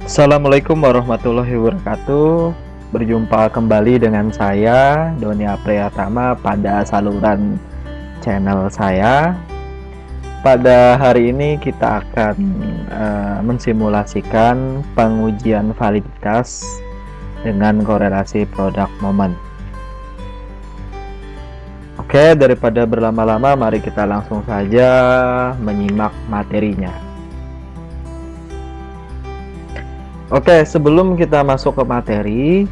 Assalamualaikum warahmatullahi wabarakatuh. Berjumpa kembali dengan saya Doni Apriyatama pada saluran channel saya. Pada hari ini kita akan mensimulasikan pengujian validitas dengan korelasi produk momen. Oke, daripada berlama-lama, mari kita langsung saja menyimak materinya. Oke, sebelum kita masuk ke materi,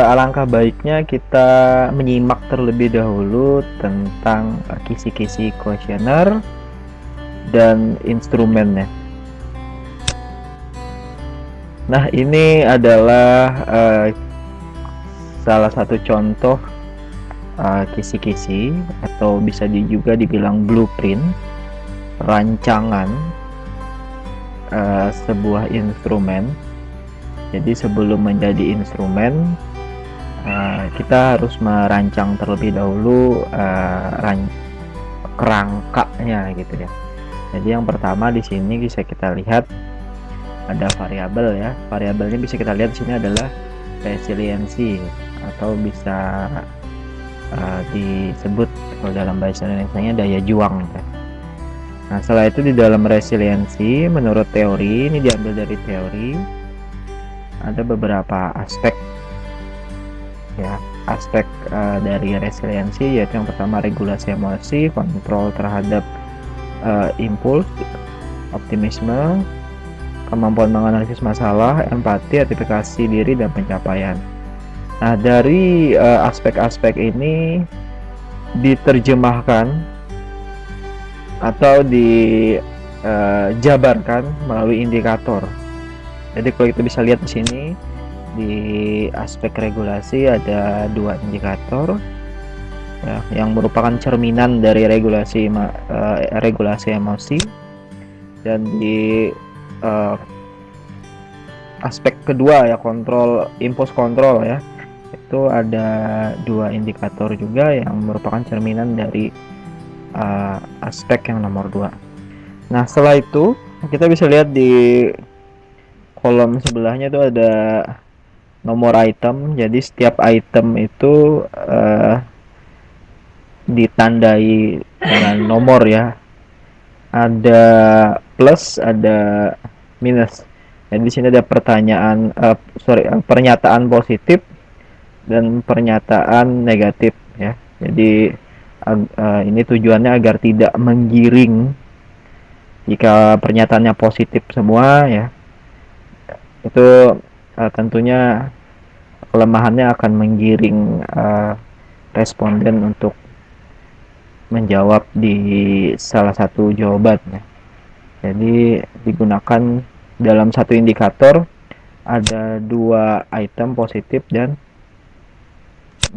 alangkah baiknya kita menyimak terlebih dahulu tentang kisi-kisi kuesioner dan instrumennya. Nah, ini adalah salah satu contoh kisi-kisi atau bisa juga dibilang blueprint rancangan sebuah instrumen. Jadi sebelum menjadi instrumen, kita harus merancang terlebih dahulu kerangkanya gitu ya. Jadi yang pertama di sini bisa kita lihat ada variabel ya. Variabelnya bisa kita lihat di sini adalah resiliensi atau bisa disebut kalau dalam bahasa Indonesianya daya juang ya. Nah, setelah itu di dalam resiliensi, menurut teori, ini diambil dari teori, ada beberapa aspek ya, aspek dari resiliensi, yaitu yang pertama regulasi emosi, kontrol terhadap impuls, optimisme, kemampuan menganalisis masalah, empati, identifikasi diri, dan pencapaian. Nah, dari aspek-aspek ini diterjemahkan atau dijabarkan melalui indikator. Jadi kalau kita bisa lihat di sini di aspek regulasi ada dua indikator ya, yang merupakan cerminan dari regulasi emosi, dan di aspek kedua ya, kontrol impuls kontrol ya, itu ada dua indikator juga yang merupakan cerminan dari aspek yang nomor 2. Nah, setelah itu kita bisa lihat di kolom sebelahnya itu ada nomor item. Jadi setiap item itu ditandai dengan nomor ya. Ada plus, ada minus. Jadi di sini ada pernyataan positif dan pernyataan negatif ya. Jadi ini tujuannya agar tidak menggiring. Jika pernyataannya positif semua ya, itu tentunya kelemahannya akan menggiring responden untuk menjawab di salah satu jawaban ya. Jadi digunakan dalam satu indikator ada dua item positif dan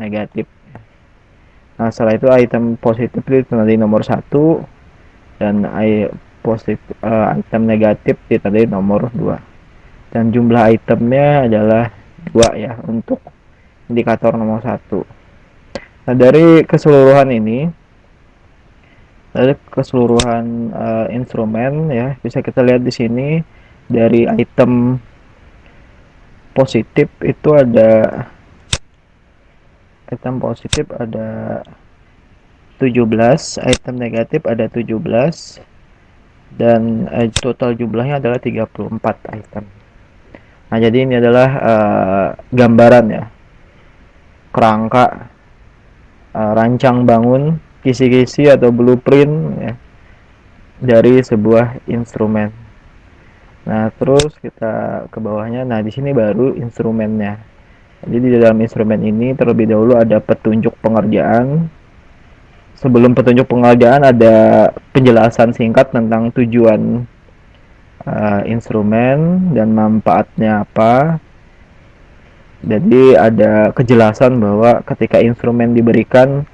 negatif. Nah, setelah itu item positif itu ditandai nomor 1 dan item negatif ditandai nomor 2. Dan jumlah itemnya adalah 2 ya untuk indikator nomor 1. Nah, dari keseluruhan ini, dari keseluruhan instrumen ya, bisa kita lihat di sini dari item positif itu ada 17, item negatif ada 17, dan total jumlahnya adalah 34 item. Nah, jadi ini adalah gambaran ya, kerangka rancang bangun kisi-kisi atau blueprint ya, dari sebuah instrumen. Nah, terus kita ke bawahnya. Nah, di sini baru instrumennya. Jadi di dalam instrumen ini terlebih dahulu ada petunjuk pengerjaan. Sebelum petunjuk pengerjaan ada penjelasan singkat tentang tujuan instrumen dan manfaatnya apa. Jadi ada kejelasan bahwa ketika instrumen diberikan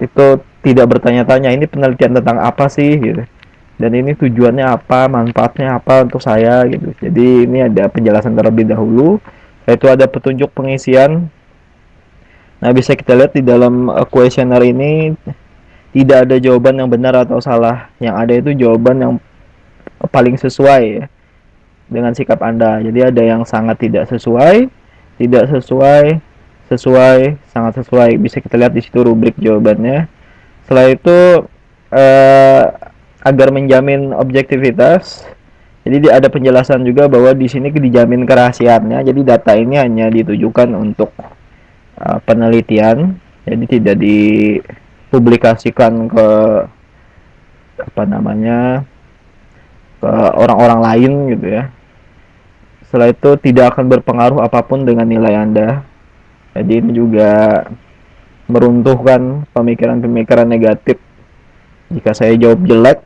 itu tidak bertanya-tanya ini penelitian tentang apa sih gitu. Dan ini tujuannya apa, manfaatnya apa untuk saya gitu. Jadi ini ada penjelasan terlebih dahulu. Itu ada petunjuk pengisian. Nah, bisa kita lihat di dalam kuesioner ini tidak ada jawaban yang benar atau salah. Yang ada itu jawaban yang paling sesuai ya. dengan sikap Anda. Jadi ada yang sangat tidak sesuai, tidak sesuai, sesuai, sangat sesuai. Bisa kita lihat di situ rubrik jawabannya. Setelah itu eh, agar menjamin objektivitas, jadi ada penjelasan juga bahwa di sini dijamin kerahasiaannya. Jadi data ini hanya ditujukan untuk penelitian, jadi tidak dipublikasikan ke apa namanya ke orang-orang lain gitu ya. Setelah itu tidak akan berpengaruh apapun dengan nilai Anda. Jadi ini juga meruntuhkan pemikiran-pemikiran negatif. Jika saya jawab jelek,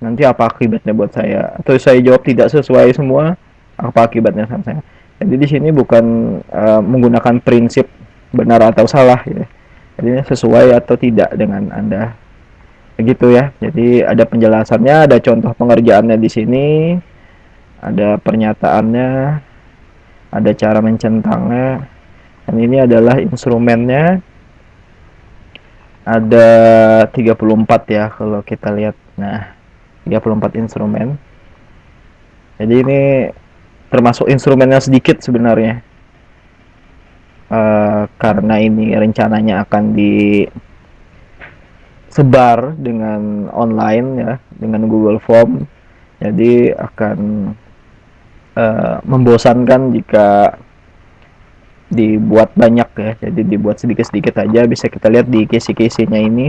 nanti apa akibatnya buat saya? Atau saya jawab tidak sesuai semua, apa akibatnya sama saya? Jadi di sini bukan menggunakan prinsip benar atau salah ya. Jadi sesuai atau tidak dengan Anda. Begitu ya. Jadi ada penjelasannya, ada contoh pengerjaannya di sini, ada pernyataannya, ada cara mencentangnya. Dan ini adalah instrumennya. Ada 34 ya kalau kita lihat. Nah, 34 instrumen. Jadi ini termasuk instrumennya sedikit sebenarnya. Karena ini rencananya akan disebar dengan online ya, dengan Google Form. Jadi akan membosankan jika dibuat banyak ya, jadi dibuat sedikit-sedikit aja. Bisa kita lihat di kisi-kisinya ini,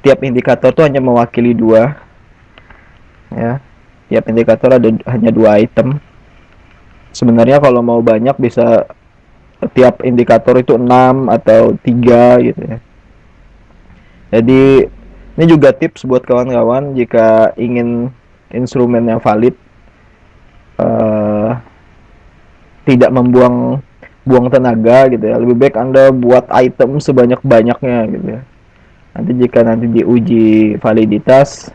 tiap indikator tuh hanya mewakili dua ya, tiap indikator ada hanya 2 item. Sebenarnya kalau mau banyak bisa tiap indikator itu 6 atau 3 gitu ya. Jadi ini juga tips buat kawan-kawan jika ingin instrumen yang valid, tidak membuang tenaga gitu ya. Lebih baik Anda buat item sebanyak-banyaknya gitu ya. Nanti jika diuji validitas,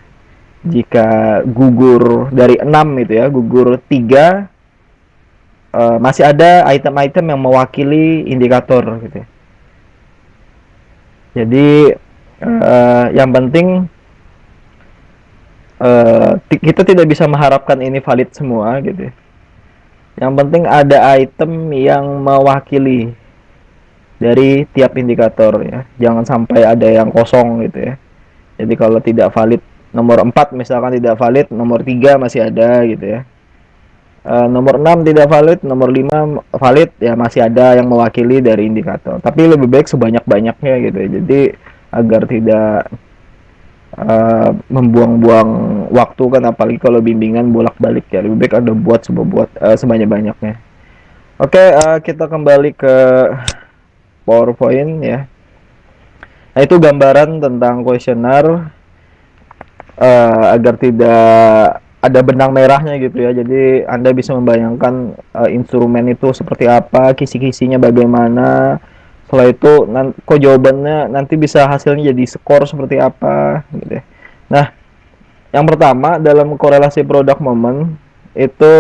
jika gugur dari 6 gitu ya, gugur 3, masih ada item-item yang mewakili indikator gitu ya. Jadi yang penting kita tidak bisa mengharapkan ini valid semua gitu ya. Yang penting ada item yang mewakili dari tiap indikator ya. Jangan sampai ada yang kosong gitu ya. Jadi kalau tidak valid nomor 4 misalkan tidak valid, nomor 3 masih ada gitu ya. Nomor 6 tidak valid, nomor 5 valid ya, masih ada yang mewakili dari indikator. Tapi lebih baik sebanyak-banyaknya gitu ya. Jadi agar tidak membuang-buang waktu kan, apalagi kalau bimbingan bolak-balik ya. Lebih baik Anda buat sebanyak-banyaknya. Oke, kita kembali ke PowerPoint ya. Nah, itu gambaran tentang kuesioner, agar tidak ada benang merahnya gitu ya. Jadi Anda bisa membayangkan instrumen itu seperti apa, kisi-kisinya bagaimana. Setelah itu kok jawabannya nanti bisa hasilnya jadi skor seperti apa gitu ya. Nah, yang pertama dalam korelasi produk moment itu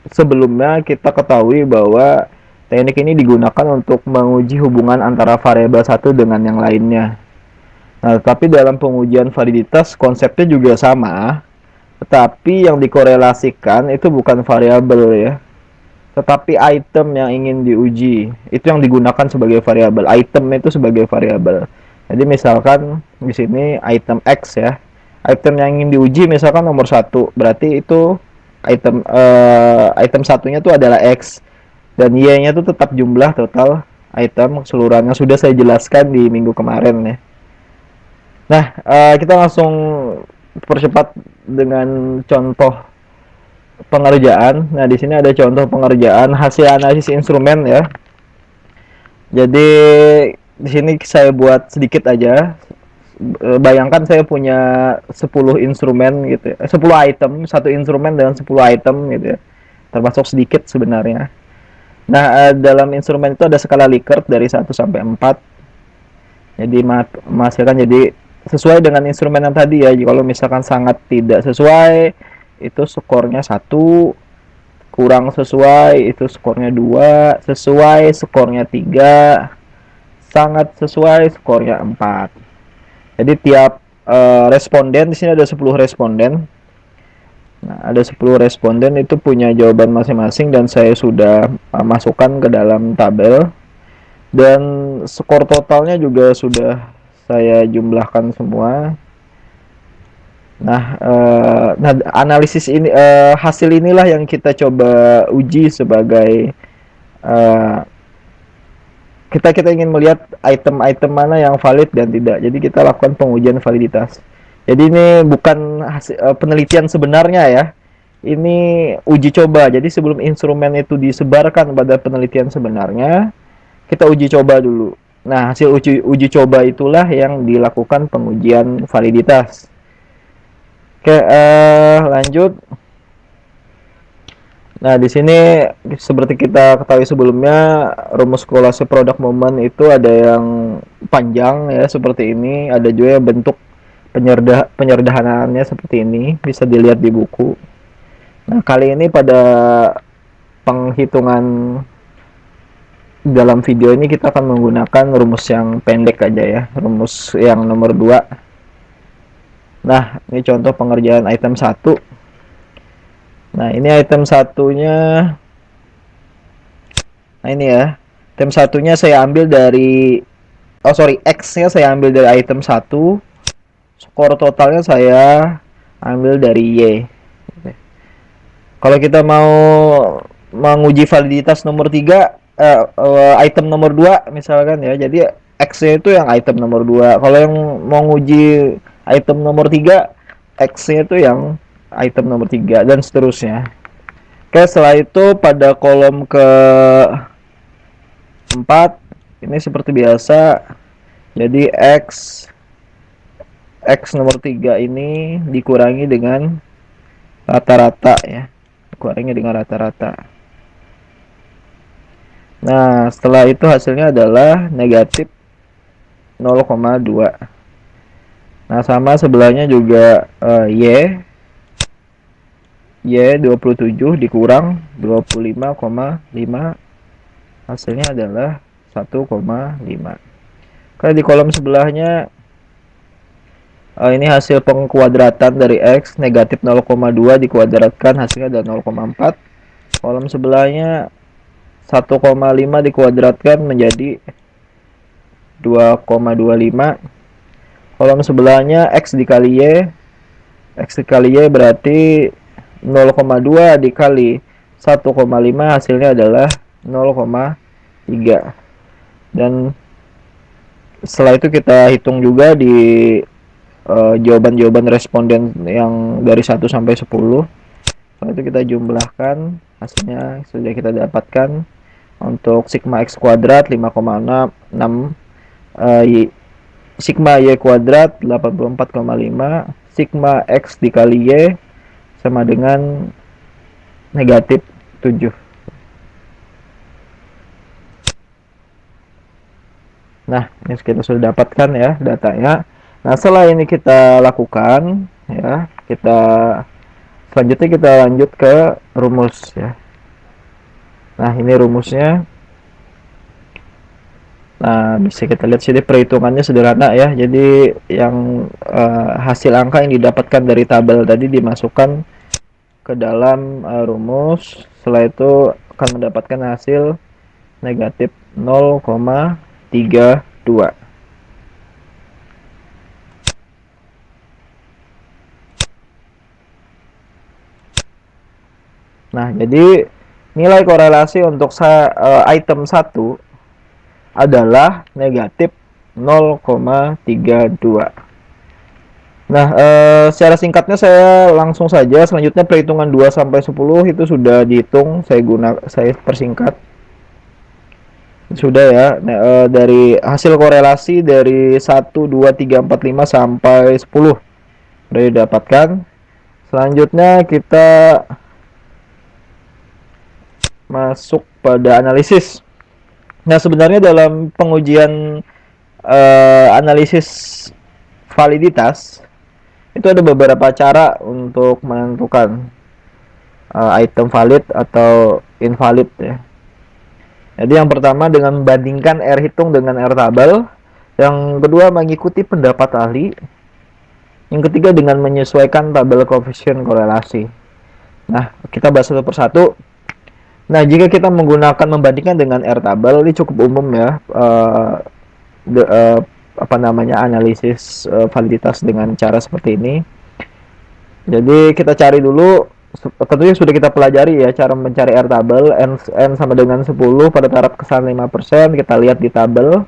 sebelumnya kita ketahui bahwa teknik ini digunakan untuk menguji hubungan antara variabel satu dengan yang lainnya. Nah, tapi dalam pengujian validitas konsepnya juga sama, tetapi yang dikorelasikan itu bukan variabel ya, tetapi item yang ingin diuji. Itu yang digunakan sebagai variabel. Item itu sebagai variabel. Jadi misalkan di sini item X ya. Item yang ingin diuji misalkan nomor 1. Berarti itu item satunya itu adalah X. Dan Y-nya itu tetap jumlah total item keseluruhannya. Sudah saya jelaskan di minggu kemarin ya. Nah, kita langsung percepat dengan contoh pengerjaan. Nah, di sini ada contoh pengerjaan hasil analisis instrumen ya. Jadi di sini saya buat sedikit aja. Bayangkan saya punya 10 instrumen gitu ya. 10 item, satu instrumen dengan 10 item gitu ya. Termasuk sedikit sebenarnya. Nah, dalam instrumen itu ada skala Likert dari 1 sampai 4. Jadi menghasilkan jadi sesuai dengan instrumen yang tadi ya. Kalau misalkan sangat tidak sesuai, itu skornya 1, kurang sesuai itu skornya 2, sesuai skornya 3, sangat sesuai skornya 4. Jadi tiap responden, di sini ada 10 responden. Nah, ada 10 responden itu punya jawaban masing-masing dan saya sudah masukkan ke dalam tabel, dan skor totalnya juga sudah saya jumlahkan semua. Nah, analisis ini, hasil inilah yang kita coba uji sebagai, eh, kita ingin melihat item-item mana yang valid dan tidak. Jadi kita lakukan pengujian validitas. Jadi ini bukan hasil, penelitian sebenarnya ya. Ini uji coba. Jadi sebelum instrumen itu disebarkan pada penelitian sebenarnya, kita uji coba dulu. Nah, hasil uji coba itulah yang dilakukan pengujian validitas. Oke, lanjut. Nah, di sini seperti kita ketahui sebelumnya, rumus kolase produk momen itu ada yang panjang ya seperti ini, ada juga yang bentuk penyederhanaannya seperti ini, bisa dilihat di buku. Nah, kali ini pada penghitungan dalam video ini kita akan menggunakan rumus yang pendek aja ya, rumus yang nomor 2. Nah, ini contoh pengerjaan item 1. Nah, ini item satunya. Nah, ini ya. Item satunya saya ambil dari, X-nya saya ambil dari item 1. Skor totalnya saya ambil dari Y. Kalau kita mau menguji validitas nomor 3, item nomor 2 misalkan ya. Jadi X-nya itu yang item nomor 2. Kalau yang mau nguji item nomor 3, X-nya itu yang item nomor 3 dan seterusnya. Oke, setelah itu pada kolom ke 4 ini seperti biasa. Jadi X nomor 3 ini dikurangi dengan rata-rata ya. Dikurangi dengan rata-rata. Nah, setelah itu hasilnya adalah negatif 0,2. Nah, sama sebelahnya juga Y 27 dikurang 25,5, hasilnya adalah 1,5. Kalau di kolom sebelahnya, ini hasil pengkuadratan dari X, negatif 0,2 dikuadratkan hasilnya adalah 0,4. Kolom sebelahnya 1,5 dikuadratkan menjadi 2,25. Kolom sebelahnya X dikali Y berarti 0,2 dikali 1,5 hasilnya adalah 0,3. Dan setelah itu kita hitung juga di jawaban-jawaban responden yang dari 1 sampai 10. Setelah itu kita jumlahkan, hasilnya sudah kita dapatkan. Untuk sigma X kuadrat 5,6, sigma Y kuadrat 84,5, sigma X dikali Y sama dengan negatif 7. Nah, ini kita sudah dapatkan ya datanya. Nah, setelah ini kita lakukan ya, selanjutnya kita lanjut ke rumus ya. Nah, ini rumusnya. Nah, bisa kita lihat sini perhitungannya sederhana ya. Jadi yang hasil angka yang didapatkan dari tabel tadi dimasukkan ke dalam rumus. Setelah itu akan mendapatkan hasil negatif 0,32. Nah, jadi nilai korelasi untuk item 1 adalah negatif 0,32. Nah, secara singkatnya saya langsung saja, selanjutnya perhitungan 2 sampai 10 itu sudah dihitung, saya persingkat. Sudah ya. Nah, dari hasil korelasi dari 1 2 3 4 5 sampai 10 sudah didapatkan. Selanjutnya kita masuk pada analisis. Nah, sebenarnya dalam pengujian analisis validitas itu ada beberapa cara untuk menentukan item valid atau invalid ya. Jadi yang pertama dengan membandingkan R hitung dengan R tabel. Yang kedua mengikuti pendapat ahli. Yang ketiga dengan menyesuaikan tabel koefisien korelasi. Nah, kita bahas satu persatu. Nah, jika kita menggunakan membandingkan dengan Airtable, ini cukup umum ya. The, apa namanya, analisis validitas dengan cara seperti ini. Jadi kita cari dulu, tentunya sudah kita pelajari ya cara mencari Airtable. N sama dengan 10 pada taraf kesalahan 5%. Kita lihat di tabel.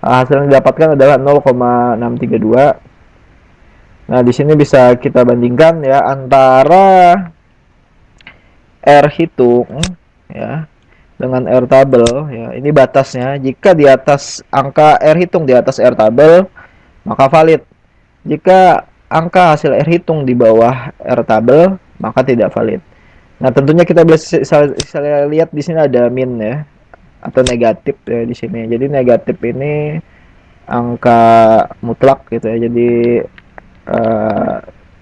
Hasil yang didapatkan adalah 0,632. Nah, di sini bisa kita bandingkan ya antara R hitung ya dengan R tabel ya. Ini batasnya. Jika di atas angka R hitung di atas R tabel, maka valid. Jika angka hasil R hitung di bawah R tabel, maka tidak valid. Nah, tentunya kita bisa lihat di sini ada min ya atau negatif ya di sini. Jadi negatif ini angka mutlak gitu ya. Jadi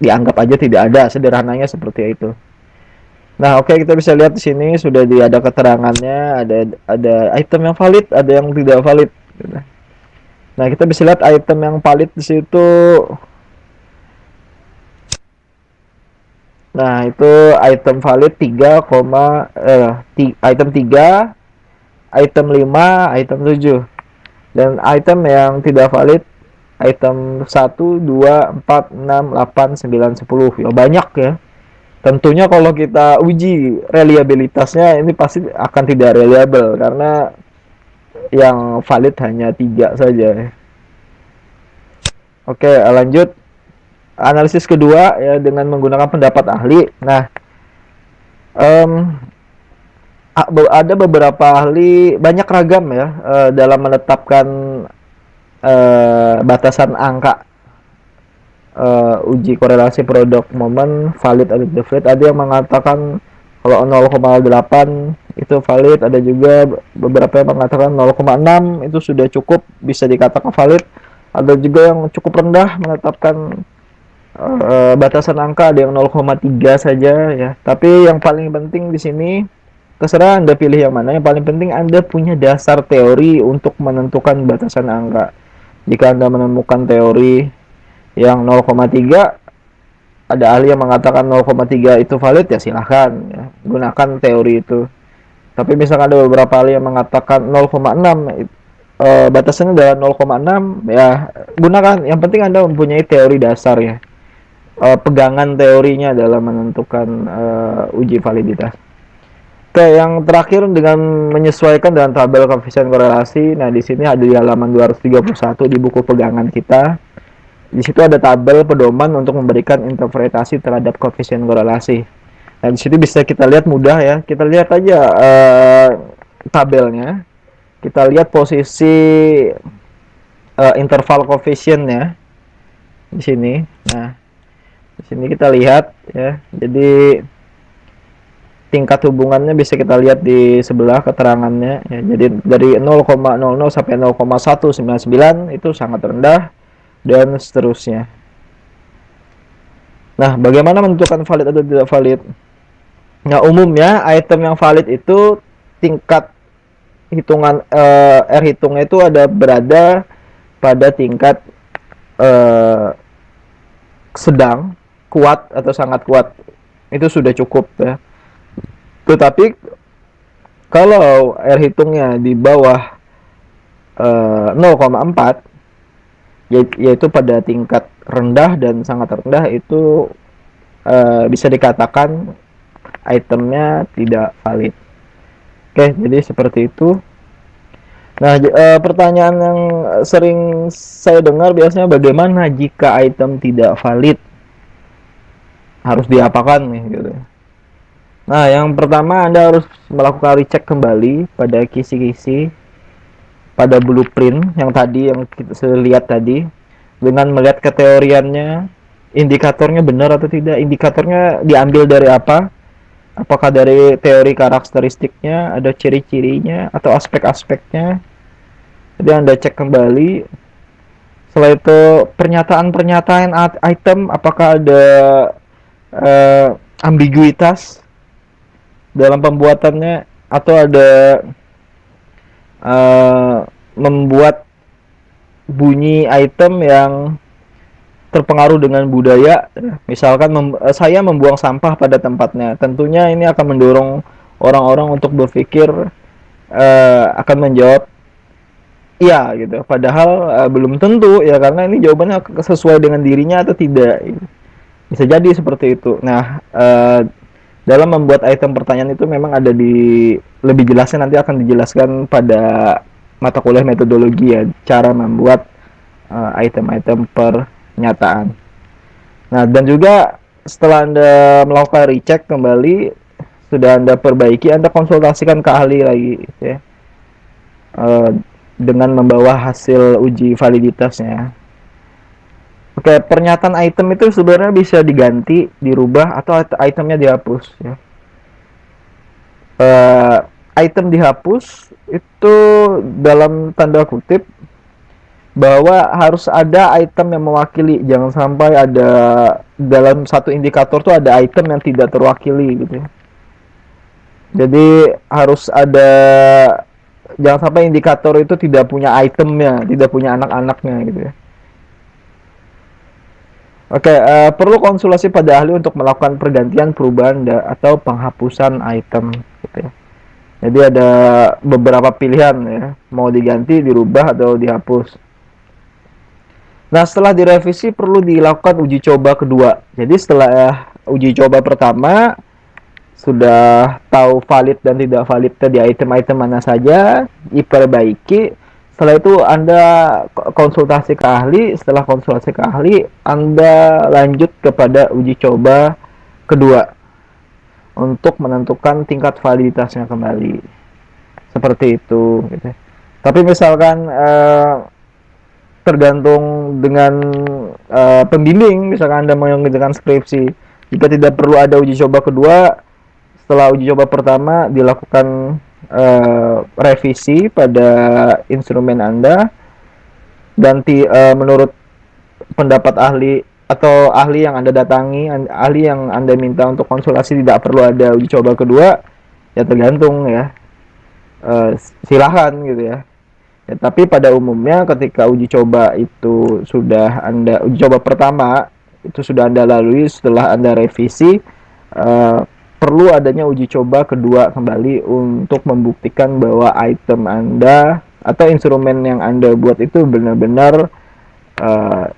dianggap aja tidak ada, sederhananya seperti itu. Nah, oke, kita bisa lihat di sini sudah ada keterangannya, ada item yang valid, ada yang tidak valid. Nah, kita bisa lihat item yang valid di situ. Nah, itu item valid 3, item 3, item 5, item 7. Dan item yang tidak valid item 1, 2, 4, 6, 8, 9, 10. Ya banyak ya. Tentunya kalau kita uji reliabilitasnya ini pasti akan tidak reliable karena yang valid hanya 3 saja. Oke, lanjut. Analisis kedua ya dengan menggunakan pendapat ahli. Nah, ada beberapa ahli, banyak ragam ya dalam menetapkan batasan angka uji korelasi produk momen valid atau tidak valid. Ada yang mengatakan kalau 0,8 itu valid, ada juga beberapa yang mengatakan 0,6 itu sudah cukup bisa dikatakan valid. Ada juga yang cukup rendah menetapkan batasan angka, ada yang 0,3 saja ya. Tapi yang paling penting di sini terserah Anda pilih yang mana. Yang paling penting Anda punya dasar teori untuk menentukan batasan angka. Jika Anda menemukan teori yang 0,3, ada ahli yang mengatakan 0,3 itu valid, ya silahkan ya, gunakan teori itu. Tapi misalkan ada beberapa ahli yang mengatakan 0,6, batasannya adalah 0,6, ya gunakan. Yang penting Anda mempunyai teori dasar ya, pegangan teorinya dalam menentukan uji validitas. Oke, yang terakhir dengan menyesuaikan dengan tabel koefisien korelasi. Nah, di sini ada di halaman 231 di buku pegangan kita. Di situ ada tabel pedoman untuk memberikan interpretasi terhadap koefisien korelasi. Nah, di situ bisa kita lihat mudah ya. Kita lihat aja tabelnya. Kita lihat posisi interval koefisiennya di sini. Nah, di sini kita lihat ya. Jadi tingkat hubungannya bisa kita lihat di sebelah keterangannya ya. Jadi dari 0,00 sampai 0,199 itu sangat rendah dan seterusnya. Nah, bagaimana menentukan valid atau tidak valid? Nah, umumnya item yang valid itu tingkat hitungan R hitungnya itu berada pada tingkat sedang, kuat atau sangat kuat. Itu sudah cukup ya. Tetapi kalau R hitungnya di bawah 0,4, yaitu pada tingkat rendah dan sangat rendah, itu bisa dikatakan itemnya tidak valid. Oke, jadi seperti itu. Nah, pertanyaan yang sering saya dengar biasanya, bagaimana jika item tidak valid? Harus diapakan nih gitu. Nah, yang pertama Anda harus melakukan recheck kembali pada kisi-kisi pada blueprint yang tadi yang kita lihat tadi, dengan melihat keteoriannya, indikatornya benar atau tidak, indikatornya diambil dari apa, apakah dari teori karakteristiknya, ada ciri-cirinya atau aspek-aspeknya. Jadi Anda cek kembali. Setelah itu pernyataan-pernyataan item, apakah ada ambiguitas dalam pembuatannya, atau ada membuat bunyi item yang terpengaruh dengan budaya, misalkan saya membuang sampah pada tempatnya, tentunya ini akan mendorong orang-orang untuk berpikir, akan menjawab iya gitu. Padahal belum tentu ya, karena ini jawabannya sesuai dengan dirinya atau tidak. Bisa jadi seperti itu. Nah, dalam membuat item pertanyaan itu memang ada di lebih jelasnya nanti akan dijelaskan pada mata kuliah metodologi ya, cara membuat item-item pernyataan. Nah, dan juga setelah Anda melakukan recheck kembali, sudah Anda perbaiki, Anda konsultasikan ke ahli lagi ya. Eh, dengan membawa hasil uji validitasnya. Oke, pernyataan item itu sebenarnya bisa diganti, dirubah, atau itemnya dihapus ya. Item dihapus itu dalam tanda kutip bahwa harus ada item yang mewakili, jangan sampai ada dalam satu indikator tuh ada item yang tidak terwakili gitu ya. Jadi harus ada, jangan sampai indikator itu tidak punya itemnya, tidak punya anak-anaknya gitu ya. Oke, perlu konsultasi pada ahli untuk melakukan pergantian, perubahan, atau penghapusan item gitu ya. Jadi ada beberapa pilihan ya, mau diganti, dirubah, atau dihapus. Nah, setelah direvisi perlu dilakukan uji coba kedua. Jadi setelah uji coba pertama sudah tahu valid dan tidak validnya di item-item mana saja, diperbaiki. Setelah itu Anda konsultasi ke ahli. Setelah konsultasi ke ahli, Anda lanjut kepada uji coba kedua untuk menentukan tingkat validitasnya kembali. Seperti itu gitu. Tapi misalkan tergantung dengan pembimbing, misalkan Anda mengerjakan skripsi, jika tidak perlu ada uji coba kedua, setelah uji coba pertama dilakukan revisi pada instrumen Anda, dan menurut pendapat ahli atau ahli yang Anda datangi, ahli yang Anda minta untuk konsultasi tidak perlu ada uji coba kedua, ya tergantung ya, silahkan gitu ya. Ya, tapi pada umumnya ketika uji coba itu sudah uji coba pertama itu sudah Anda lalui, setelah Anda revisi, perlu adanya uji coba kedua kembali untuk membuktikan bahwa item Anda atau instrumen yang Anda buat itu benar-benar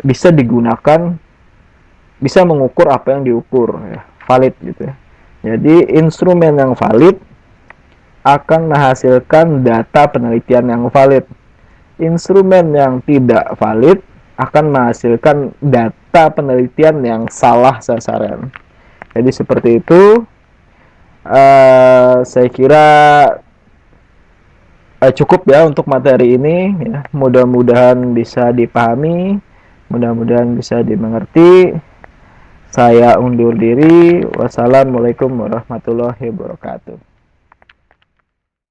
bisa digunakan, bisa mengukur apa yang diukur ya, valid gitu ya. Jadi instrumen yang valid akan menghasilkan data penelitian yang valid. Instrumen yang tidak valid akan menghasilkan data penelitian yang salah sasaran. Jadi seperti itu. Saya kira cukup ya untuk materi ini ya. Mudah-mudahan bisa dipahami, mudah-mudahan bisa dimengerti. Saya undur diri. Wassalamualaikum warahmatullahi wabarakatuh.